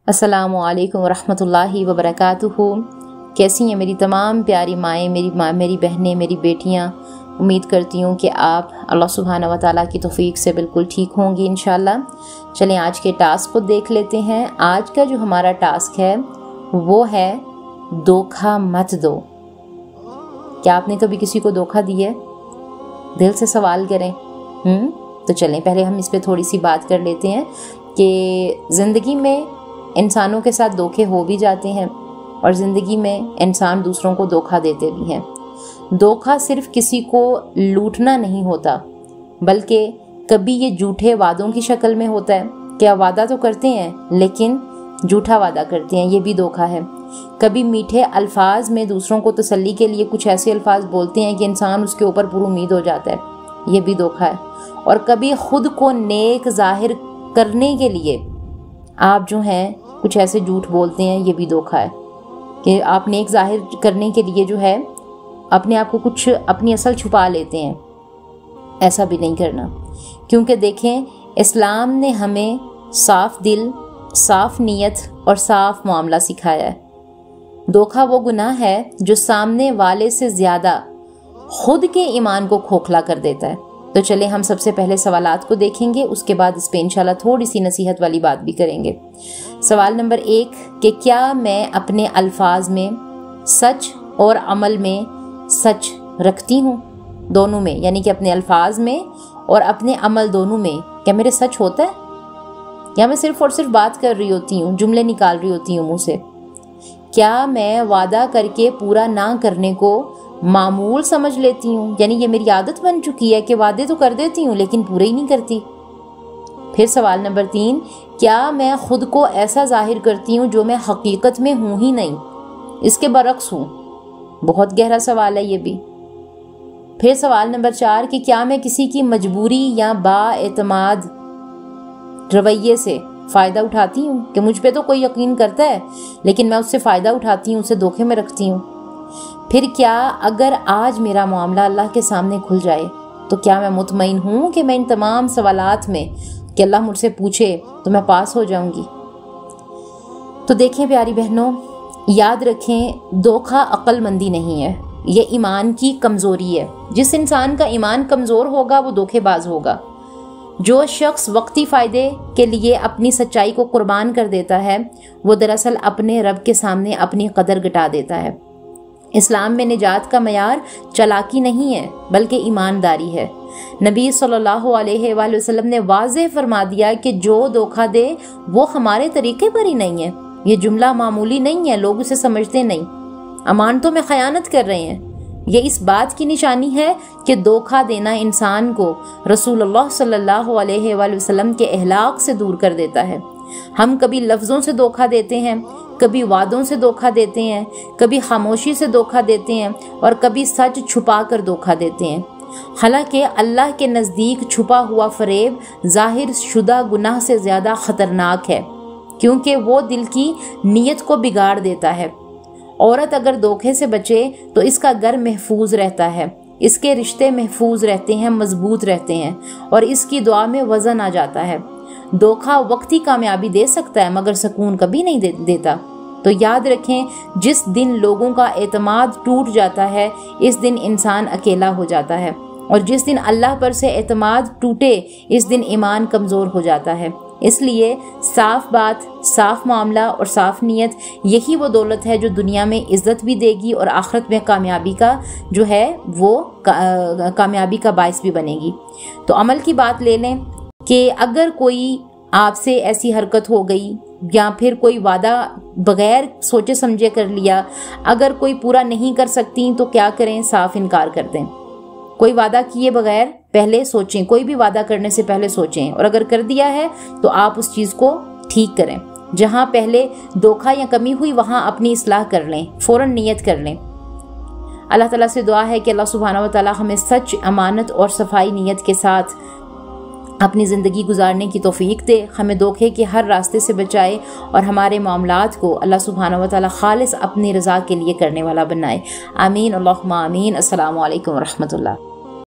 السلام علیکم ورحمۃ وبرکاتہ۔ کیسی ہیں میری تمام پیاری مائیں، میری بہنیں، میری بیٹیاں؟ امید کرتی ہوں کہ آپ اللہ سبحانہ و تعالیٰ کی توفیق سے بالکل ٹھیک ہوں گی انشاءاللہ۔ چلیں آج کے ٹاسک کو دیکھ لیتے ہیں۔ آج کا جو ہمارا ٹاسک ہے وہ ہے دھوکہ مت دو۔ کیا آپ نے کبھی کسی کو دھوکہ دیا ہے؟ دل سے سوال کریں۔ تو چلیں پہلے ہم اس پہ تھوڑی سی بات کر لیتے ہیں کہ زندگی میں انسانوں کے ساتھ دھوکے ہو بھی جاتے ہیں اور زندگی میں انسان دوسروں کو دھوکہ دیتے بھی ہیں۔ دھوکہ صرف کسی کو لوٹنا نہیں ہوتا، بلکہ کبھی یہ جھوٹے وعدوں کی شکل میں ہوتا ہے کہ وعدہ تو کرتے ہیں لیکن جھوٹا وعدہ کرتے ہیں، یہ بھی دھوکہ ہے۔ کبھی میٹھے الفاظ میں دوسروں کو تسلی کے لیے کچھ ایسے الفاظ بولتے ہیں کہ انسان اس کے اوپر پر امید ہو جاتا ہے، یہ بھی دھوکہ ہے۔ اور کبھی خود کو نیک ظاہر کرنے کے لیے آپ جو ہیں کچھ ایسے جھوٹ بولتے ہیں، یہ بھی دھوکہ ہے کہ آپ نیک ظاہر کرنے کے لیے جو ہے اپنے آپ کو کچھ اپنی اصل چھپا لیتے ہیں۔ ایسا بھی نہیں کرنا، کیونکہ دیکھیں اسلام نے ہمیں صاف دل، صاف نیت اور صاف معاملہ سکھایا ہے۔ دھوکہ وہ گناہ ہے جو سامنے والے سے زیادہ خود کے ایمان کو کھوکھلا کر دیتا ہے۔ تو چلیں ہم سب سے پہلے سوالات کو دیکھیں گے، اس کے بعد اس پہ انشاءاللہ تھوڑی سی نصیحت والی بات بھی کریں گے۔ سوال نمبر 1 کہ کیا میں اپنے الفاظ میں سچ اور عمل میں سچ رکھتی ہوں؟ دونوں میں، یعنی کہ اپنے الفاظ میں اور اپنے عمل دونوں میں کیا میرے سچ ہوتا ہے یا میں صرف اور صرف بات کر رہی ہوتی ہوں، جملے نکال رہی ہوتی ہوں منہ سے؟ کیا میں وعدہ کر کے پورا نہ کرنے کو معمول سمجھ لیتی ہوں، یعنی یہ میری عادت بن چکی ہے کہ وعدے تو کر دیتی ہوں لیکن پورے ہی نہیں کرتی؟ پھر سوال نمبر 3 کیا میں خود کو ایسا ظاہر کرتی ہوں جو میں حقیقت میں ہوں ہی نہیں، اس کے برعکس ہوں؟ بہت گہرا سوال ہے یہ بھی۔ پھر سوال نمبر 4 کہ کیا میں کسی کی مجبوری یا با اعتماد رویے سے فائدہ اٹھاتی ہوں کہ مجھ پہ تو کوئی یقین کرتا ہے لیکن میں اس سے فائدہ اٹھاتی ہوں، اسے دھوکے میں رکھتی ہوں؟ پھر کیا اگر آج میرا معاملہ اللہ کے سامنے کھل جائے تو کیا میں مطمئن ہوں کہ میں ان تمام سوالات میں کہ اللہ مجھ سے پوچھے تو میں پاس ہو جاؤں گی؟ تو دیکھیں پیاری بہنوں، یاد رکھیں دھوکہ عقل مندی نہیں ہے، یہ ایمان کی کمزوری ہے۔ جس انسان کا ایمان کمزور ہوگا وہ دھوکے باز ہوگا۔ جو شخص وقتی فائدے کے لیے اپنی سچائی کو قربان کر دیتا ہے وہ دراصل اپنے رب کے سامنے اپنی قدر گٹا دیتا ہے۔ اسلام میں نجات کا معیار چالاکی نہیں ہے بلکہ ایمانداری ہے۔ نبی صلی اللہ علیہ وآلہ وسلم نے واضح فرما دیا کہ جو دھوکہ دے وہ ہمارے طریقے پر ہی نہیں ہے۔ یہ جملہ معمولی نہیں ہے، لوگ اسے سمجھتے نہیں، امانتوں میں خیانت کر رہے ہیں۔ یہ اس بات کی نشانی ہے کہ دھوکہ دینا انسان کو رسول اللہ صلی اللہ علیہ وآلہ وسلم کے اخلاق سے دور کر دیتا ہے۔ ہم کبھی لفظوں سے دھوکہ دیتے ہیں، کبھی وعدوں سے دھوکہ دیتے ہیں، کبھی خاموشی سے دھوکہ دیتے ہیں اور کبھی سچ چھپا کر دھوکہ دیتے ہیں۔ حالانکہ اللہ کے نزدیک چھپا ہوا فریب ظاہر شدہ گناہ سے زیادہ خطرناک ہے، کیونکہ وہ دل کی نیت کو بگاڑ دیتا ہے۔ عورت اگر دھوکے سے بچے تو اس کا گھر محفوظ رہتا ہے، اس کے رشتے محفوظ رہتے ہیں، مضبوط رہتے ہیں اور اس کی دعا میں وزن آ جاتا ہے۔ دھوکہ وقتی کامیابی دے سکتا ہے مگر سکون کبھی نہیں دیتا۔ تو یاد رکھیں جس دن لوگوں کا اعتماد ٹوٹ جاتا ہے اس دن انسان اکیلا ہو جاتا ہے، اور جس دن اللہ پر سے اعتماد ٹوٹے اس دن ایمان کمزور ہو جاتا ہے۔ اس لیے صاف بات، صاف معاملہ اور صاف نیت یہی وہ دولت ہے جو دنیا میں عزت بھی دے گی اور آخرت میں کامیابی کا جو ہے وہ کامیابی کا باعث بھی بنے گی۔ تو عمل کی بات لے لیں کہ اگر کوئی آپ سے ایسی حرکت ہو گئی یا پھر کوئی وعدہ بغیر سوچے سمجھے کر لیا، اگر کوئی پورا نہیں کر سکتی تو کیا کریں؟ صاف انکار کر دیں۔ کوئی وعدہ کیے بغیر پہلے سوچیں، کوئی بھی وعدہ کرنے سے پہلے سوچیں، اور اگر کر دیا ہے تو آپ اس چیز کو ٹھیک کریں۔ جہاں پہلے دھوکہ یا کمی ہوئی وہاں اپنی اصلاح کر لیں، فوراً نیت کر لیں۔ اللہ تعالیٰ سے دعا ہے کہ اللہ سبحانہ و تعالیٰ ہمیں سچ، امانت اور صفائی نیت کے ساتھ اپنی زندگی گزارنے کی توفیق دے، ہمیں دھوکے کے ہر راستے سے بچائے اور ہمارے معاملات کو اللہ سبحانہ و تعالیٰ خالص اپنی رضا کے لیے کرنے والا بنائے۔ آمین، اللہم آمین۔ السلام علیکم ورحمۃ اللہ۔